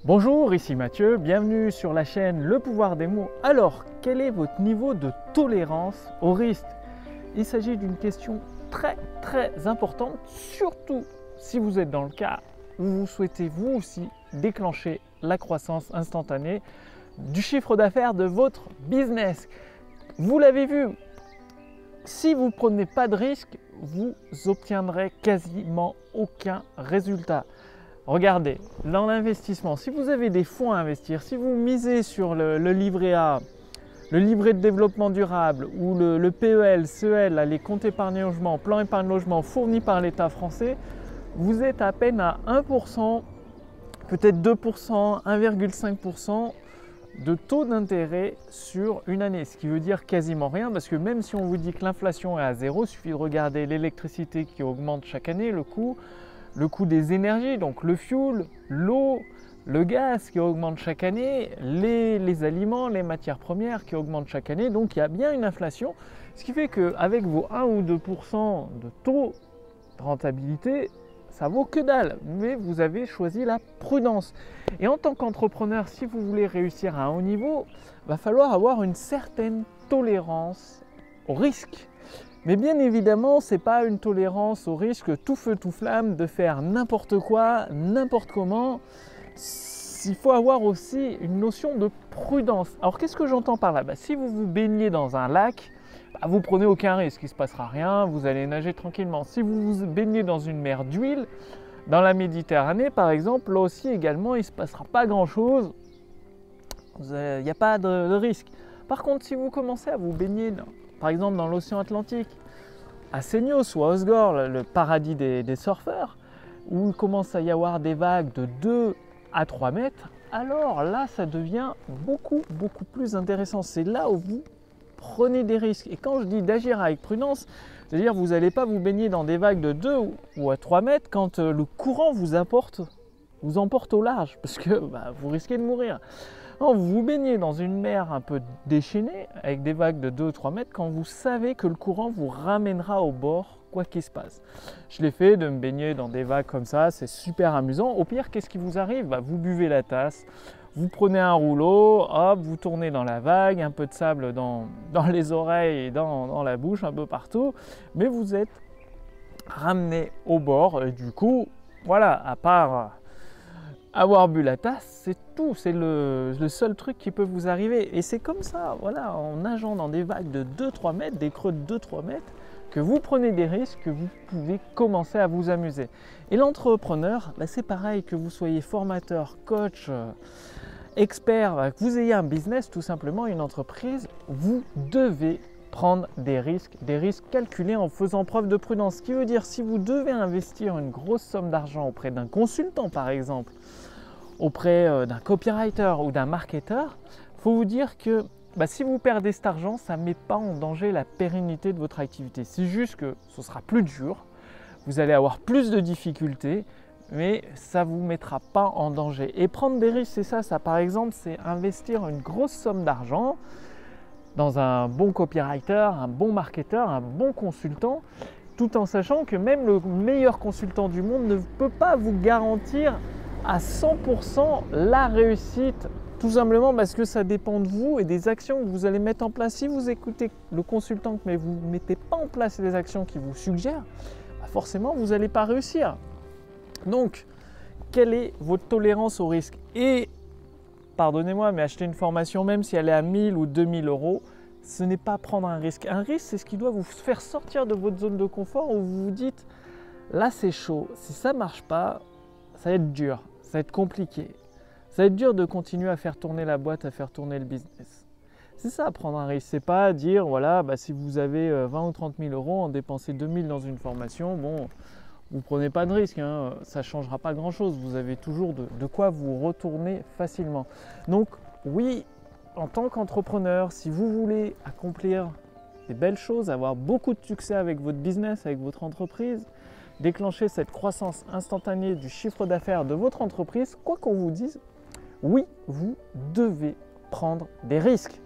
Bonjour, ici Mathieu, bienvenue sur la chaîne Le Pouvoir des Mots. Alors, quel est votre niveau de tolérance au risque? Il s'agit d'une question très importante, surtout si vous êtes dans le cas où vous souhaitez vous aussi déclencher la croissance instantanée du chiffre d'affaires de votre business. Vous l'avez vu, si vous ne prenez pas de risque, vous obtiendrez quasiment aucun résultat. Regardez, dans l'investissement, si vous avez des fonds à investir, si vous misez sur le livret A, le livret de développement durable ou le PEL, CEL, les comptes épargne logement, plan épargne logement fournis par l'État français, vous êtes à peine à 1%, peut-être 2%, 1,5% de taux d'intérêt sur une année, ce qui veut dire quasiment rien, parce que même si on vous dit que l'inflation est à zéro, il suffit de regarder l'électricité qui augmente chaque année, le coût des énergies, donc le fioul, l'eau, le gaz qui augmente chaque année, les aliments, les matières premières qui augmentent chaque année, donc il y a bien une inflation, ce qui fait qu'avec vos 1 ou 2% de taux de rentabilité, ça vaut que dalle, mais vous avez choisi la prudence. Et en tant qu'entrepreneur, si vous voulez réussir à un haut niveau, il va falloir avoir une certaine tolérance au risque. Mais bien évidemment, ce n'est pas une tolérance au risque tout feu tout flamme de faire n'importe quoi, n'importe comment. Il faut avoir aussi une notion de prudence. Alors qu'est-ce que j'entends par là? Si vous vous baignez dans un lac, vous prenez aucun risque, il ne se passera rien, vous allez nager tranquillement. Si vous vous baignez dans une mer d'huile, dans la Méditerranée par exemple, là aussi également, il ne se passera pas grand-chose, il n'y a pas de risque. Par contre, si vous commencez à vous baigner par exemple dans l'océan Atlantique, à Seignos ou à Osgore, le paradis des surfeurs, où il commence à y avoir des vagues de 2 à 3 mètres, alors là, ça devient beaucoup plus intéressant. C'est là où vous prenez des risques. Et quand je dis d'agir avec prudence, c'est-à-dire vous n'allez pas vous baigner dans des vagues de 2 ou à 3 mètres quand le courant vous emporte au large, parce que vous risquez de mourir. Non, vous vous baignez dans une mer un peu déchaînée, avec des vagues de 2 ou 3 mètres, quand vous savez que le courant vous ramènera au bord, quoi qu'il se passe. Je l'ai fait de me baigner dans des vagues comme ça, c'est super amusant. Au pire, qu'est-ce qui vous arrive? Vous buvez la tasse, vous prenez un rouleau, hop, vous tournez dans la vague, un peu de sable dans les oreilles et dans la bouche, un peu partout, mais vous êtes ramené au bord. Et du coup, voilà, à part avoir bu la tasse, c'est tout, c'est le seul truc qui peut vous arriver. Et c'est comme ça, voilà, en nageant dans des vagues de 2-3 mètres, des creux de 2-3 mètres, que vous prenez des risques, que vous pouvez commencer à vous amuser. Et l'entrepreneur, c'est pareil, que vous soyez formateur, coach, expert, que vous ayez un business, tout simplement une entreprise, vous devez prendre des risques calculés en faisant preuve de prudence. Ce qui veut dire, si vous devez investir une grosse somme d'argent auprès d'un consultant par exemple, auprès d'un copywriter ou d'un marketeur, il faut vous dire que si vous perdez cet argent, ça ne met pas en danger la pérennité de votre activité. C'est juste que ce sera plus dur, vous allez avoir plus de difficultés, mais ça ne vous mettra pas en danger. Et prendre des risques, c'est ça par exemple, c'est investir une grosse somme d'argent dans un bon copywriter, un bon marketeur, un bon consultant, tout en sachant que même le meilleur consultant du monde ne peut pas vous garantir à 100% la réussite, tout simplement parce que ça dépend de vous et des actions que vous allez mettre en place. Si vous écoutez le consultant mais vous ne mettez pas en place les actions qu'il vous suggère, forcément vous n'allez pas réussir. Donc, quelle est votre tolérance au risque? Et pardonnez-moi, mais acheter une formation, même si elle est à 1000 ou 2000 euros, ce n'est pas prendre un risque. Un risque, c'est ce qui doit vous faire sortir de votre zone de confort où vous vous dites, là c'est chaud, si ça ne marche pas, ça va être dur, ça va être compliqué. Ça va être dur de continuer à faire tourner la boîte, à faire tourner le business. C'est ça, prendre un risque. C'est pas dire, voilà, si vous avez 20 ou 30 000 euros, en dépenser 2000 dans une formation, bon, vous prenez pas de risque, ça ne changera pas grand-chose. Vous avez toujours de quoi vous retourner facilement. Donc oui, en tant qu'entrepreneur, si vous voulez accomplir des belles choses, avoir beaucoup de succès avec votre business, avec votre entreprise, déclencher cette croissance instantanée du chiffre d'affaires de votre entreprise, quoi qu'on vous dise, oui, vous devez prendre des risques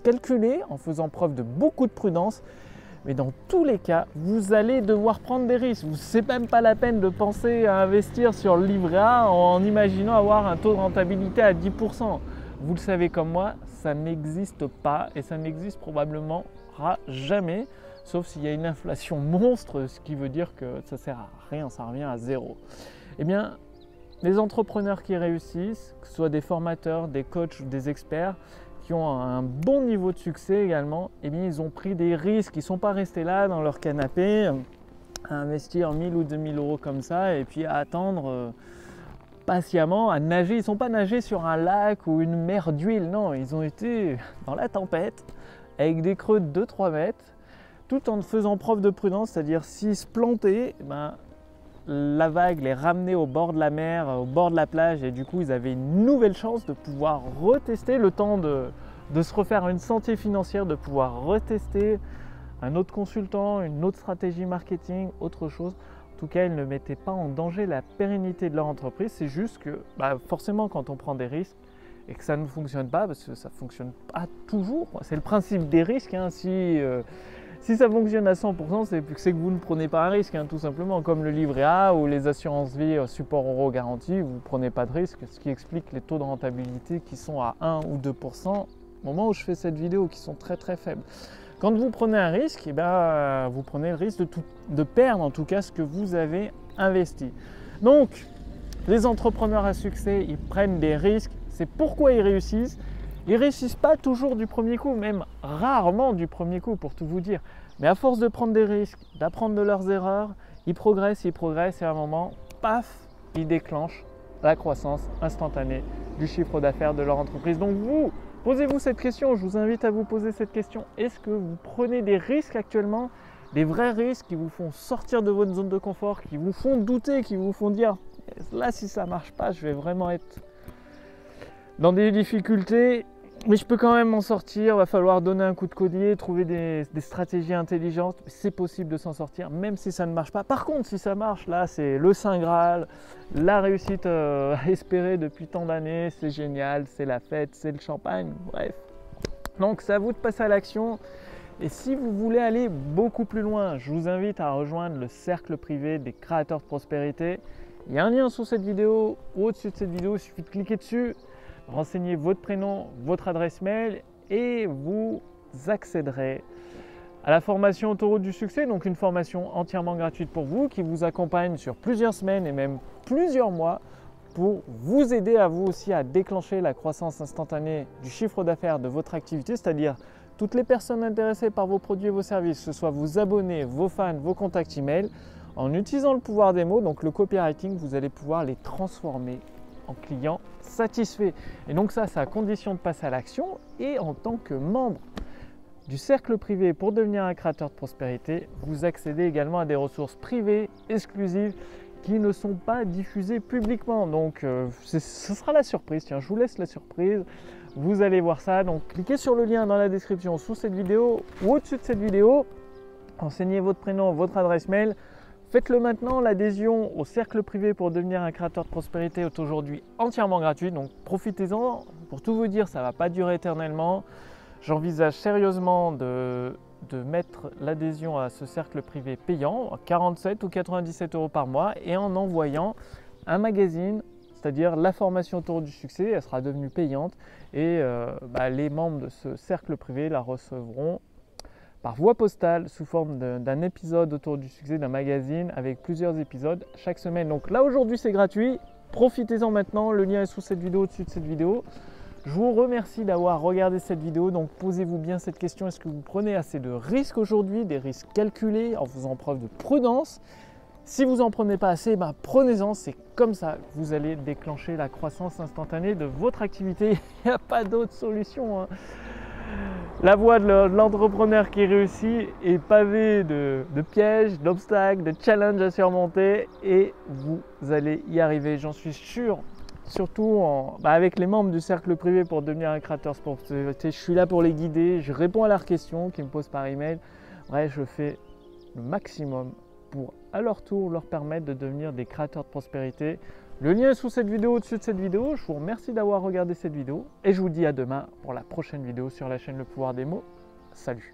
calculés en faisant preuve de beaucoup de prudence, mais dans tous les cas, vous allez devoir prendre des risques. Ce n'est même pas la peine de penser à investir sur le livret A en imaginant avoir un taux de rentabilité à 10%. Vous le savez comme moi, ça n'existe pas et ça n'existe probablement jamais, sauf s'il y a une inflation monstre, ce qui veut dire que ça ne sert à rien, ça revient à zéro. Eh bien, les entrepreneurs qui réussissent, que ce soit des formateurs, des coachs ou des experts, qui ont un bon niveau de succès également, eh bien, ils ont pris des risques. Ils ne sont pas restés là dans leur canapé à investir 1000 ou 2000 euros comme ça et puis à attendre patiemment, à nager. Ils ne sont pas nagés sur un lac ou une mer d'huile, non, ils ont été dans la tempête avec des creux de 2-3 mètres tout en faisant preuve de prudence, c'est-à-dire s'ils se plantaient, la vague les ramenait au bord de la mer, au bord de la plage et du coup ils avaient une nouvelle chance de pouvoir retester le temps de se refaire une santé financière, de pouvoir retester un autre consultant, une autre stratégie marketing, autre chose. En tout cas, ils ne mettaient pas en danger la pérennité de leur entreprise. C'est juste que forcément quand on prend des risques et que ça ne fonctionne pas, parce que ça ne fonctionne pas toujours, c'est le principe des risques, hein, si ça fonctionne à 100%, c'est que vous ne prenez pas un risque, hein, tout simplement. Comme le livret A ou les assurances vie support euro garantie, vous ne prenez pas de risque, ce qui explique les taux de rentabilité qui sont à 1 ou 2% au moment où je fais cette vidéo, qui sont très très faibles. Quand vous prenez un risque, vous prenez le risque de perdre en tout cas ce que vous avez investi. Donc, les entrepreneurs à succès, ils prennent des risques. C'est pourquoi ils réussissent. Ils ne réussissent pas toujours du premier coup, même rarement du premier coup pour tout vous dire. Mais à force de prendre des risques, d'apprendre de leurs erreurs, ils progressent et à un moment, paf, ils déclenchent la croissance instantanée du chiffre d'affaires de leur entreprise. Donc vous, posez-vous cette question, je vous invite à vous poser cette question. Est-ce que vous prenez des risques actuellement, des vrais risques qui vous font sortir de votre zone de confort, qui vous font douter, qui vous font dire là si ça ne marche pas, je vais vraiment être dans des difficultés, mais je peux quand même m'en sortir, il va falloir donner un coup de collier, trouver des stratégies intelligentes, c'est possible de s'en sortir, même si ça ne marche pas. Par contre, si ça marche, là, c'est le Saint Graal, la réussite à espérer depuis tant d'années, c'est génial, c'est la fête, c'est le champagne, bref. Donc, c'est à vous de passer à l'action. Et si vous voulez aller beaucoup plus loin, je vous invite à rejoindre le cercle privé des créateurs de prospérité. Il y a un lien sous cette vidéo ou au-dessus de cette vidéo, il suffit de cliquer dessus. Renseignez votre prénom, votre adresse mail et vous accéderez à la formation Autoroute du succès, donc une formation entièrement gratuite pour vous qui vous accompagne sur plusieurs semaines et même plusieurs mois pour vous aider à vous aussi à déclencher la croissance instantanée du chiffre d'affaires de votre activité, c'est-à-dire toutes les personnes intéressées par vos produits et vos services, que ce soit vos abonnés, vos fans, vos contacts email, en utilisant le pouvoir des mots, donc le copywriting, vous allez pouvoir les transformer en clients satisfaits. Et donc ça, c'est à condition de passer à l'action. Et en tant que membre du cercle privé pour devenir un créateur de prospérité, vous accédez également à des ressources privées, exclusives, qui ne sont pas diffusées publiquement. Donc ce sera la surprise. Tiens, je vous laisse la surprise. Vous allez voir ça. Donc cliquez sur le lien dans la description sous cette vidéo ou au-dessus de cette vidéo. Renseignez votre prénom, votre adresse mail. Faites-le maintenant, l'adhésion au cercle privé pour devenir un créateur de prospérité est aujourd'hui entièrement gratuite, donc profitez-en. Pour tout vous dire, ça ne va pas durer éternellement. J'envisage sérieusement de mettre l'adhésion à ce cercle privé payant, 47 ou 97 € par mois, et en envoyant un magazine, c'est-à-dire la formation Autoroute du succès, elle sera devenue payante, et les membres de ce cercle privé la recevront par voie postale sous forme d'un épisode autour du succès, d'un magazine avec plusieurs épisodes chaque semaine. Donc là aujourd'hui c'est gratuit, profitez-en maintenant, le lien est sous cette vidéo, au-dessus de cette vidéo. Je vous remercie d'avoir regardé cette vidéo, donc posez-vous bien cette question, est-ce que vous prenez assez de risques aujourd'hui, des risques calculés en faisant preuve de prudence? Si vous n'en prenez pas assez, prenez-en, c'est comme ça que vous allez déclencher la croissance instantanée de votre activité, il n'y a pas d'autre solution, hein. La voie de l'entrepreneur qui réussit est pavée de pièges, d'obstacles, de challenges à surmonter et vous allez y arriver, j'en suis sûr. Surtout avec les membres du cercle privé pour devenir un créateur sportif. Je suis là pour les guider, je réponds à leurs questions qu'ils me posent par email. Bref, je fais le maximum pour à leur tour leur permettre de devenir des créateurs de prospérité. Le lien est sous cette vidéo, au-dessus de cette vidéo. Je vous remercie d'avoir regardé cette vidéo et je vous dis à demain pour la prochaine vidéo sur la chaîne Le Pouvoir des Mots. Salut!